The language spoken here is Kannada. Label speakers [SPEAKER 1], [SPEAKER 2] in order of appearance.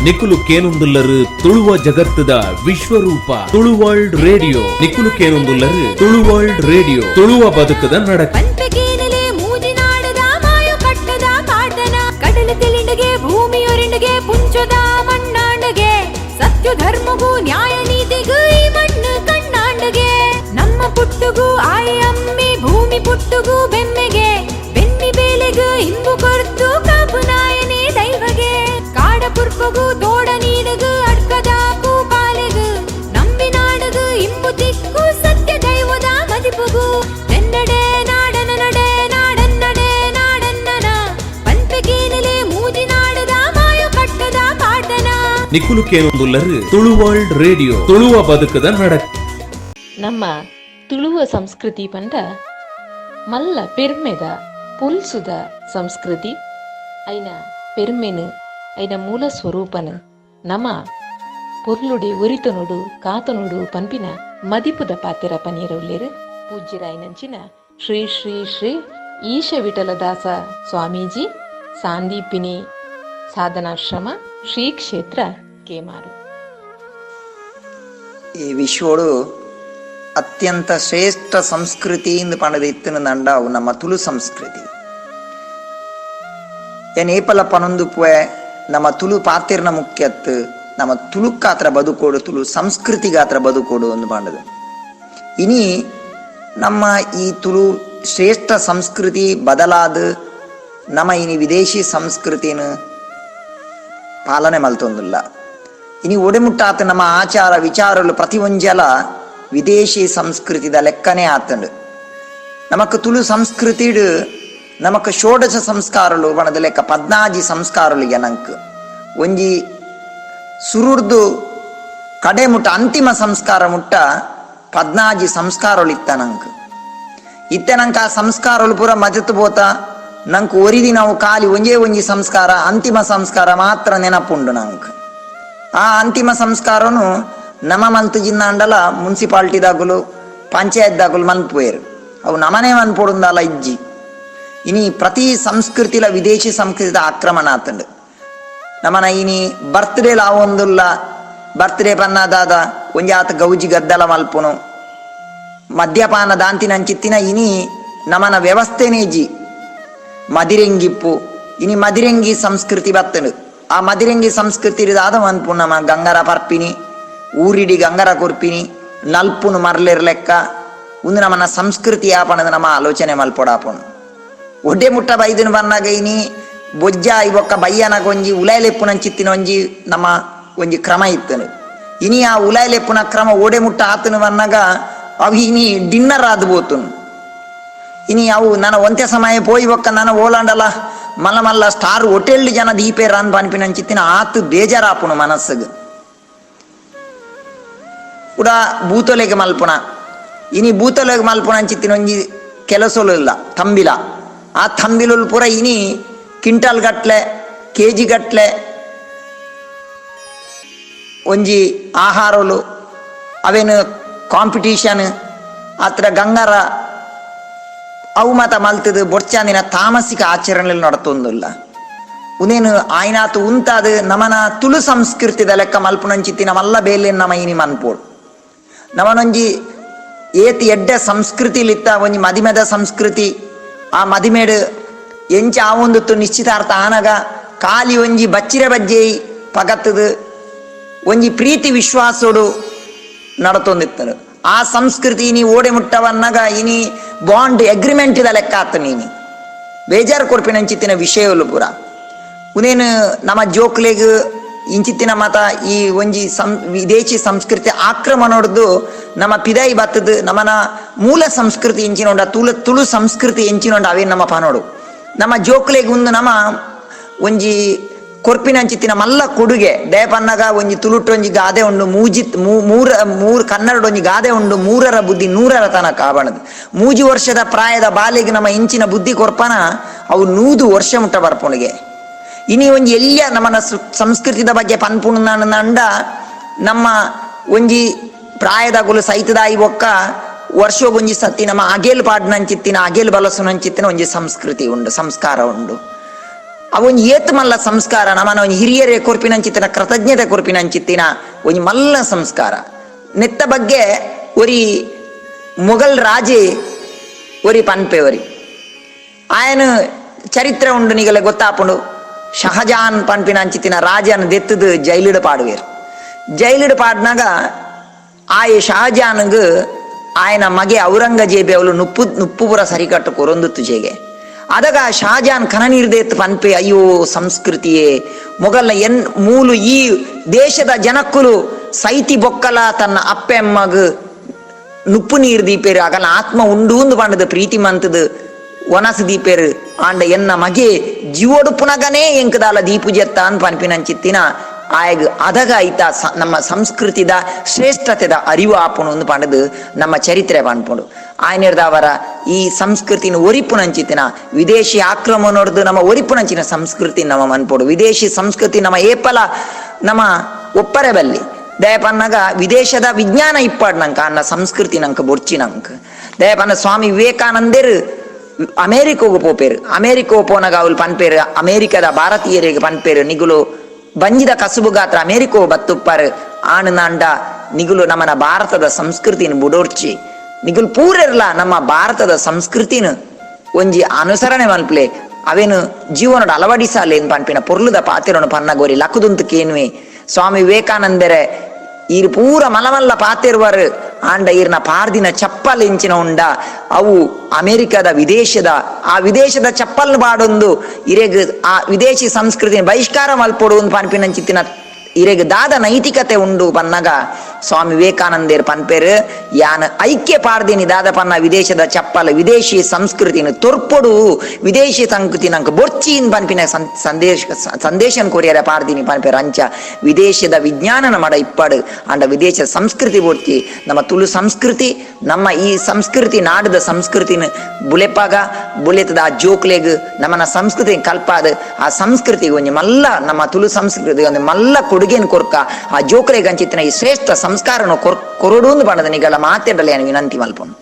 [SPEAKER 1] ನಿಕುಲು ಕೇನುಂದುಲ್ಲರು ತುಳುವ ಜಗತ್ತದ ವಿಶ್ವರೂಪ ತುಳು ವರ್ಲ್ಡ್ ರೇಡಿಯೋ. ನಿಕುಲು ಕೇನುಂದುಲ್ಲರು ತುಳು ವರ್ಲ್ಡ್ ರೇಡಿಯೋ, ತುಳುವ ಬದುಕದ ನಡಕ.
[SPEAKER 2] ಭೂಮಿಯೊರಿಂಡಿಗೆ ಪುಂಚದ ಮಣ್ಣಾಂಡಗೆ ಸತ್ಯ ಧರ್ಮಗೂ ನ್ಯಾಯ ನೀತಿಗೂ ಈ ಮಣ್ಣು ಕಣ್ಣಾಂಡಗೆ ನಮ್ಮ ಪುಟ್ಟುಗೂ ಆಯಿ ಅಮ್ಮಿ ಭೂಮಿ ಪುಟ್ಟುಗೂ ಬೆಮ್ಮೆಗೆ ಬೆನ್ನಿ ಬೇಲೆಗೂ ಇಂಬು ಕೊರ್ತು ಕಾಪು ನಾಯನೇ ದೈವಗೆ ಕಾಡ ಪುರ್ಪಗೂ ತೋಡ ನೀಡಗು ಅಡ್ಕದಾಕು ಪಾಲೆಗು ನಂಬಿ ನಾಡಗು ಇಂಬು ತಿಕ್ಕು ಸತ್ಯ ದೈವದ ಮದಿಪುಗೂ ಎನ್ನಡೆ ನಾಡನ ನಡೆ ನಾಡನ್ನಡೆ ನಾಡನ್ನನ ಪಂಪೆಗೇನಲೆ ಮೂಜಿ ನಾಡದ ಮಾಯು ಕಟ್ಟದ ಪಾಟನ.
[SPEAKER 1] ನಿಕುಲು ಕೇನುಂದುಲ್ಲರು ತುಳು ವರ್ಲ್ಡ್ ರೇಡಿಯೋ, ತುಳುವ ಬದುಕದ ನಡಕ.
[SPEAKER 3] ನಮ್ಮ ತುಳುವ ಸಂಸ್ಕೃತಿ ಪಂಡ ಮಲ್ಲ ಪೆರ್ಮೆದ ಪುಲ್ಸುದ ಸಂಸ್ಕೃತಿ. ಐನ ಪೆರ್ಮೆನು ಐನ ಮೂಲ ಸ್ವರೂಪನು ನಮ ಪೊರ್ಲುಡೆ ಒರಿತನುಡು ಕಾತನುಡು ಪಂಪಿನ ಮದಿಪುದ ಪಾತೆರ ಪನೀರವುಲೇರು ಪೂಜ್ಯರಾಯನಂಚಿನ ಶ್ರೀ ಶ್ರೀ ಶ್ರೀ ಈಶ ವಿಠಲದಾಸ ಸ್ವಾಮೀಜಿ ಸಾಂದೀಪಿನಿ ಸಾಧನಾಶ್ರಮ ಶ್ರೀ ಕ್ಷೇತ್ರ ಕೇಮಾರು.
[SPEAKER 4] ಈ ವಿಶ್ವಡು ಅತ್ಯಂತ ಶ್ರೇಷ್ಠ ಸಂಸ್ಕೃತಿಯಿಂದ ಪಣದ ಇತ್ತಿನ ನಂಡಾವು ನಮ್ಮ ತುಳು ಸಂಸ್ಕೃತಿ. ಏಪಲ ಪನೊಂದು ಪುವೆ ನಮ್ಮ ತುಳು ಪಾತಿರ್ನ ಮುಖ್ಯತ್ ನಮ್ಮ ತುಳುಕ್ಕಾತ್ರ ಬದುಕೋಡು ತುಳು ಸಂಸ್ಕೃತಿಗಾತ್ರ ಬದುಕೋಡು ಒಂದು ಪಂಡದು. ಇನಿ ನಮ್ಮ ಈ ತುಳು ಶ್ರೇಷ್ಠ ಸಂಸ್ಕೃತಿ ಬದಲಾದ ನಮ್ಮ ಇನಿ ವಿದೇಶಿ ಸಂಸ್ಕೃತಿನ ಪಾಲನೆ ಮಲ್ತೊಂದಿಲ್ಲ. ಇನಿ ಒಡೆಮುಟ್ಟಾತ ನಮ್ಮ ಆಚಾರ ವಿಚಾರಗಳು ಪ್ರತಿ ಒಂಜಲ ವಿದೇಶಿ ಸಂಸ್ಕೃತಿದ ಲೆಕ್ಕನೇ ಆತಂಡು. ನಮಕ್ ತುಳು ಸಂಸ್ಕೃತಿಡು ನಮಕ್ ಷೋಡಶ ಸಂಸ್ಕಾರಗಳು ಬಣದ ಲೆಕ್ಕ 14 ಸಂಸ್ಕಾರಗಳು ನನಕ್ ಒಂಜಿ ಸುರುರ್ದು ಕಡೆ ಮುಟ್ಟ ಅಂತಿಮ ಸಂಸ್ಕಾರ ಮುಟ್ಟ 14 ಸಂಸ್ಕಾರಗಳು ಇತ್ತ ನಂಕ್ ಇತ್ತೆ ನಂಗೆ ಆ ಸಂಸ್ಕಾರಗಳು ಪೂರ ಮಜತ್ ಬೋತ ನಂಗೆ ಒರಿದಿ ನಾವು ಖಾಲಿ ಒಂಜಿ ಸಂಸ್ಕಾರ ಅಂತಿಮ ಸಂಸ್ಕಾರ ಮಾತ್ರ ನೆನಪುಂಡು ನಂಗೆ. ಆ ಅಂತಿಮ ಸಂಸ್ಕಾರನು ನಮ್ಮ ಮಂತು ಜಿನ್ನಾಂಡಲ ಮುನ್ಸಿಪಾಲ್ಟಿದಾಗಲು ಪಂಚಾಯತ್ದಾಗಲು ಮನ್ಪುವೇರು ಅವು ನಮನೇ ಮನ್ಪೊಡುಂದಲ್ಲ ಇಜ್ಜಿ. ಇನಿ ಪ್ರತಿ ಸಂಸ್ಕೃತಿಲ ವಿದೇಶಿ ಸಂಸ್ಕೃತಿದ ಆಕ್ರಮಣ ಆತಂಡು. ನಮ್ಮನ ಇನಿ ಬರ್ತ್ಡೇಲ ಆವೊಂದುಲ್ಲ ಬರ್ತ್ಡೇ ಪನ್ನದಾದ ಒಂಜಿ ಆತ ಗೌಜಿ ಗದ್ದಲ ಮಲ್ಪುನು ಮದ್ಯಪಾನ ದಾಂತಿನಂಚಿತ್ತಿನ ಇನಿ ನಮನ ವ್ಯವಸ್ಥೆನೇ ಇಜ್ಜಿ ಮದಿರೆಂಗಿಪ್ಪು. ಇನಿ ಮದಿರೆಂಗಿ ಸಂಸ್ಕೃತಿ ಬತ್ತಂಡು. ಆ ಮದಿರೆಂಗಿ ಸಂಸ್ಕೃತಿ ಆದ ಮನ್ಪು ನಮ್ಮ ಗಂಗರ ಪರ್ಪಿನಿ ಊರಿಡಿ ಗಂಗರ ಕೊರ್ಪಿನಿ ನಲ್ಪುನು ಮರ್ಲೆರ್ ಲೆಕ್ಕ ಒಂದು ನಮ್ಮನ ಸಂಸ್ಕೃತಿ ಯಾಪಣದ ನಮ್ಮ ಆಲೋಚನೆ ಮಲ್ಪೊಡಾಪುನು. ಒಡ್ಡೆ ಮುಟ್ಟ ಬೈದನು ಬಂದಾಗ ಇನಿ ಬೊಜ್ಜ ಇವಕ್ಕ ಬಯ್ಯನಗ ಒಂಜಿ ಉಲಾಯ್ಲೆಪ್ಪುನಂಚಿತ್ತಿನ ಒಂಜಿ ನಮ್ಮ ಒಂಜಿ ಕ್ರಮ ಇತ್ತನು. ಇನಿ ಆ ಉಲಾಯ್ಲೆಪ್ಪುನ ಕ್ರಮ ಓಡೆ ಮುಟ್ಟ ಆತನು ಬಂದಾಗ ಅವು ಇನಿ ಡಿನ್ನರ್ ಆದ್ ಬೋತುನು. ಇನಿ ಅವು ನನ್ನ ಒಂತೆ ಸಮಯ ಪೋಯಿ ಬೊಕ್ಕ ನನ್ನ ಓಲಾಂಡಲ್ಲ ಮಲ್ಲ ಮಲ್ಲ ಸ್ಟಾರ್ ಹೋಟೆಲ್ ಜನ ದೀಪೆ ರಾನ್ ಪನ್ಪಿನಂಚಿತ್ತಿನ ಆತು ಬೇಜಾರಾಪುನು ಮನಸ್ಸಿಗೆ ಕೂಡ ಬೂತೊಲೆಗೆ ಮಲ್ಪುಣ. ಇನಿ ಬೂತೊಲೆಗೆ ಮಲ್ಪುಣ ಅಂಚಿತ್ತಿನ ಒಂಜಿ ಕೆಲಸಲು ಇಲ್ಲ ತಂಬಿಲ. ಆ ತಂಬಿಲು ಪೂರ ಇನಿ ಕ್ವಿಂಟಲ್ ಗಟ್ಲೆ ಕೆಜಿ ಗಟ್ಲೆ ಒಂಜಿ ಆಹಾರಲು ಅವೇನು ಕಾಂಪಿಟೀಷನ್ ಆತರ ಗಂಗರ ಅವು ಮತ ಮಲ್ತದು ಬೊಡ್ಚಾಂದಿನ ತಾಮಸಿಕ ಆಚರಣೆ ನಡತೊಂದಿಲ್ಲ. ಉನೇನು ಆಯ್ನಾತು ಉಂತಾದ ನಮನ ತುಳು ಸಂಸ್ಕೃತಿದ ಲೆಕ್ಕ ಮಲ್ಪುನಂಚಿತ್ತಿ ನಮಲ್ಲ ಬೇಲೆ ನಮ್ಮ ಇನಿ ಮನ್ಪೋಡು ನಮನೊಂಜಿ ಏತಿ ಎಡ್ಡೆ ಸಂಸ್ಕೃತಿಲಿತ್ತ ಒಂಜಿ ಮದಿಮೆದ ಸಂಸ್ಕೃತಿ. ಆ ಮದಿಮೆಡು ಎಂಚ ಆವೊಂದು ನಿಶ್ಚಿತಾರ್ಥ ಆನಗ ಖಾಲಿ ಒಂಜಿ ಬಚ್ಚಿರೆ ಬಜ್ಜೆ ಪಗತ್ತದು ಒಂಜಿ ಪ್ರೀತಿ ವಿಶ್ವಾಸೋಡು ನಡತೊಂದಿತ್ತನು. ಆ ಸಂಸ್ಕೃತಿ ಇನಿ ಓಡೆ ಮುಟ್ಟವನ್ನಾಗ ಇನಿ ಬಾಂಡ್ ಅಗ್ರಿಮೆಂಟ್ ಇದ ಲೆಕ್ಕ ಆತ ನೀನಿ ಬೇಜಾರು ಕೊಡ್ಪಿನಂಚಿತ್ತಿನ ವಿಷಯಗಳು ಪೂರ ಉನೇನು ನಮ್ಮ ಜೋಕ್ಲೆಗ್ ಇಂಚಿತ್ತಿನ ಮತ ಈ ಒಂಜಿ ವಿದೇಶಿ ಸಂಸ್ಕೃತಿ ಆಕ್ರಮಣ ಹೊಡೆದು ನಮ್ಮ ಪಿದಾಯಿ ಬತ್ತದು ನಮ್ಮನ ಮೂಲ ಸಂಸ್ಕೃತಿ ಎಂಚಿನೊಂಡ ತುಳು ಸಂಸ್ಕೃತಿ ಎಂಚಿನೊಂಡ ಅವೇ ನಮ್ಮ ಪನೋಡು ನಮ್ಮ ಜೋಕ್ಲೆಗ್ ಒಂದು ನಮ್ಮ ಒಂಜಿ ಕೊರ್ಪಿನಂಚಿತ್ತಿನ ಮಲ್ಲ ಕೊಡುಗೆ ದಯಪನ್ನಗ ಒಂಜಿ ತುಳುಟೊಂಜಿ ಗಾದೆ ಉಂಡು ಮೂರು ಕನ್ನಡ ಒಂಜಿ ಗಾದೆ ಉಂಡು 3ರ ಬುದ್ಧಿ 100ರ ತನಕ ಆವಣದು 3 ವರ್ಷದ ಪ್ರಾಯದ ಬಾಲೆಗೆ ನಮ್ಮ ಇಂಚಿನ ಬುದ್ಧಿ ಕೊರ್ಪನ ಅವು 100 ವರ್ಷ ಮುಟ್ಟ ಬರ್ಪುಣಿಗೆ. ಇನಿ ಒಂಜಿ ಎಲ್ಲ ನಮ್ಮನ ಸಂಸ್ಕೃತಿದ ಬಗ್ಗೆ ಪನ್ಪುಣಂಡ ನಮ್ಮ ಒಂಜಿ ಪ್ರಾಯದಗುಲು ಸೈತದಾಯಿ ಬೊಕ್ಕ ವರ್ಷಗೊಂಜಿ ಸತ್ತಿ ನಮ್ಮ ಅಗೇಲ್ ಪಾಡ್ನಂಚಿತ್ತಿನ ಅಗೇಲ್ ಬಲಸುನಂಚಿತ್ತಿನ ಒಂಜಿ ಸಂಸ್ಕೃತಿ ಉಂಡು ಸಂಸ್ಕಾರ ಉಂಡು. ಅವೊಂಜಿ ಏತ್ ಮಲ್ಲ ಸಂಸ್ಕಾರ ನಮ್ಮನ ಒಂಜಿ ಹಿರಿಯರೇ ಕೊರ್ಪಿನಂಚಿತ್ತಿನ ಕೃತಜ್ಞತೆ ಕೊರ್ಪಿನಂಚಿತ್ತಿನ ಒಂಜಿ ಮಲ್ಲ ಸಂಸ್ಕಾರ. ನೆತ್ತ ಬಗ್ಗೆ ಒರಿ ಮೊಘಲ್ ರಾಜೆ ಒರಿ ಪನ್ಪೆ ಒರಿ ಆಯನ ಚರಿತ್ರೆ ಉಂಡು ನಿಗಲೆ ಗೊತ್ತಾಪುಂಡು. ಶಹಜಾನ್ ಪನ್ಪಿನಂಚಿತ್ತಿನ ರಾಜನ ದೆತ್ತದು ಜೈಲಿಡು ಪಾಡುವೆರು. ಜೈಲಿಡು ಪಾಡ್ನಾಗ ಆಯೆ ಶಹಜಾನ್ಗ್ ಆಯನ ಮಗೆ ಔರಂಗಜೇಬಿ ಅವಳು ನುಪ್ಪು ಪುರ ಸರಿಕಟ್ಟು ಕೊರೊಂದುತ್ತು ಜೇಗೆ. ಅದಾಗ ಶಹಜಾನ್ ಕನನೀರ್ದೇತ್ ಪನ್ಪೆ ಅಯ್ಯೋ ಸಂಸ್ಕೃತಿಯೇ ಮೊಘಲ್ನ ಮೂಲು ಈ ದೇಶದ ಜನಕ್ಕುಲು ಸೈತಿ ಬೊಕ್ಕಲ ತನ್ನ ಅಪ್ಪೆಮ್ಮಗ್ ನುಪ್ಪು ನೀರು ದೀಪೇರು ಆಗಲ್ಲ ಆತ್ಮ ಉಂಡು ಪಂಡದ ಪ್ರೀತಿ ಮಂತದ ಒನಸು ದೀಪೇರು ಆಂಡ ಎನ್ನ ಮಗೆ ಜೀವೋಡು ಪುನಗನೇ ಎಂಕದಾಲ ದೀಪು ಜೆತ್ತ ಅಂತ ಪನ್ಪಿನಂಚಿತ್ತಿನ ಆಯಗ್ ಅದಗ ಐತ ನಮ್ಮ ಸಂಸ್ಕೃತಿದ ಶ್ರೇಷ್ಠತೆದ ಅರಿವು ಆಪುಣು ಒಂದು ಪಂಡದು ನಮ್ಮ ಚರಿತ್ರೆ ಪನ್ಪುಂಡು. ಆಯ್ನಿರ್ದವರ ಈ ಸಂಸ್ಕೃತಿನ ಒರಿಪುನಂಚಿತ್ತಿನ ವಿದೇಶಿ ಆಕ್ರಮಣ ನೋಡ್ದು ನಮ್ಮ ಒರಿಪುನಂಚಿನ ಸಂಸ್ಕೃತಿ ನಮ್ಮ ಮನ್ಪೋಡು. ವಿದೇಶಿ ಸಂಸ್ಕೃತಿ ನಮ್ಮ ಏಪಲ ನಮ್ಮ ಒಪ್ಪರೆ ಬಲ್ಲಿ ದಯಪನ್ನಾಗ ವಿದೇಶದ ವಿಜ್ಞಾನ ಇಪ್ಪಾಡ್ ನಂಕ ಅನ್ನ ಸಂಸ್ಕೃತಿ ನಂಕ ಬೊಡ್ಚಿ ನಂಕ ದಯಪನ್ನ ಸ್ವಾಮಿ ವಿವೇಕಾನಂದರು ಅಮೇರಿಕೋಗು ಪೋಪೇರು. ಅಮೇರಿಕೋ ಪೋನಾಗ ಅವಳು ಪನ್ಪೇರು ಅಮೇರಿಕದ ಭಾರತೀಯರಿಗೆ ಪನ್ಪೇರು ನಿಗುಲು ಬಂಜಿದ ಕಸುಬು ಗಾತ್ರ ಅಮೇರಿಕೋ ಬತ್ತುಪ್ಪಾರು ಆಣ್ ನಾಂಡ ನಿಗುಲು ನಮ್ಮನ ಭಾರತದ ಸಂಸ್ಕೃತಿನ ಬುಡೋರ್ಚಿ ನಿಗುಲು ಪೂರೆರ್ಲ ನಮ್ಮ ಭಾರತದ ಸಂಸ್ಕೃತಿನ ಒಂಜಿ ಅನುಸರಣೆ ಮಲ್ಪಲೆ ಅವೇನು ಜೀವನದ ಅಳವಡಿಸಲೆ ಎಂದು ಪನ್ಪಿನ ಪೊರ್ಲುದ ಪಾತೆರನು ಪನ್ನಗೋರಿ ಲಕ್ಕುದುಂತು ಕೇನುವೆ ಸ್ವಾಮಿ ವಿವೇಕಾನಂದರ ಈರು ಪೂರ ಮಲಮಲ್ಲ ಪಾತೆರ್ವರು ಆಂಡ ಈರ್ನ ಪಾರ್ದಿನ ಚಪ್ಪಲ್ ಇಂಚಿನ ಉಂಡ ಅವು ಅಮೆರಿಕದ ವಿದೇಶದ ಚಪ್ಪಲ್ನ ಬಾಡೊಂದು ಇರೆಗ್ ಆ ವಿದೇಶಿ ಸಂಸ್ಕೃತಿನ ಬಹಿಷ್ಕಾರ ಮಲ್ಪೊಡು ಪನ್ಪಿನಂಚಿತ್ತಿನ ಇರೆಗ್ ದಾದ ನೈತಿಕತೆ ಉಂಡು ಪನ್ನಗ ಸ್ವಾಮಿ ವಿವೇಕಾನಂದೇರ್ ಪನ್ಪೇರು ಯಾನ್ ಐಕ್ಯ ಪಾರ್ದಿನಿ ದಾದ ಪನ್ನ ವಿದೇಶದ ಚಪ್ಪಲ್ ವಿದೇಶಿ ಸಂಸ್ಕೃತಿನ ತೊರ್ಪೊಡು ವಿದೇಶಿ ಸಂಸ್ಕೃತಿ ನಂಗೆ ಬೊರ್ಚಿನ್ ಪನ್ಪಿನ ಸಂದೇಶನ್ ಕೊರಿಯರ ಪಾರ್ದಿನಿ ಪನ್ಪೇರು ಅಂಚ ವಿದೇಶದ ವಿಜ್ಞಾನನ ಮಡ ಇಪ್ಪಡು ಅಂಡ ವಿದೇಶ ಸಂಸ್ಕೃತಿ ಬೊರ್ಚಿ ನಮ್ಮ ತುಳು ಸಂಸ್ಕೃತಿ ನಮ್ಮ ಈ ಸಂಸ್ಕೃತಿ ನಾಡದ ಸಂಸ್ಕೃತಿನ ಬುಲೆಪಾಗ ಬುಲೆತದ ಆ ಜೋಕ್ಲೆಗ್ ನಮ್ಮನ ಸಂಸ್ಕೃತಿ ಕಲ್ಪಾದ ಆ ಸಂಸ್ಕೃತಿಗೆ ಒಂಜಿ ಮಲ್ಲ ನಮ್ಮ ತುಳು ಸಂಸ್ಕೃತಿ ಒಂದು ಮಲ್ಲ ಕೊಡುಗೆನ್ ಕೊರ್ಕ ಆ ಜೋಕ್ಲೆಗ್ ಅಂಚಿತ್ತಿನ ಈ ಶ್ರೇಷ್ಠ ಸಂಸ್ಕಾರನು ಕೊರಡು ಪಂಡದ ನಿಗಳ ಮಾತೆಡಲೆ ವಿನಂತಿ ಮಲ್ಪನು.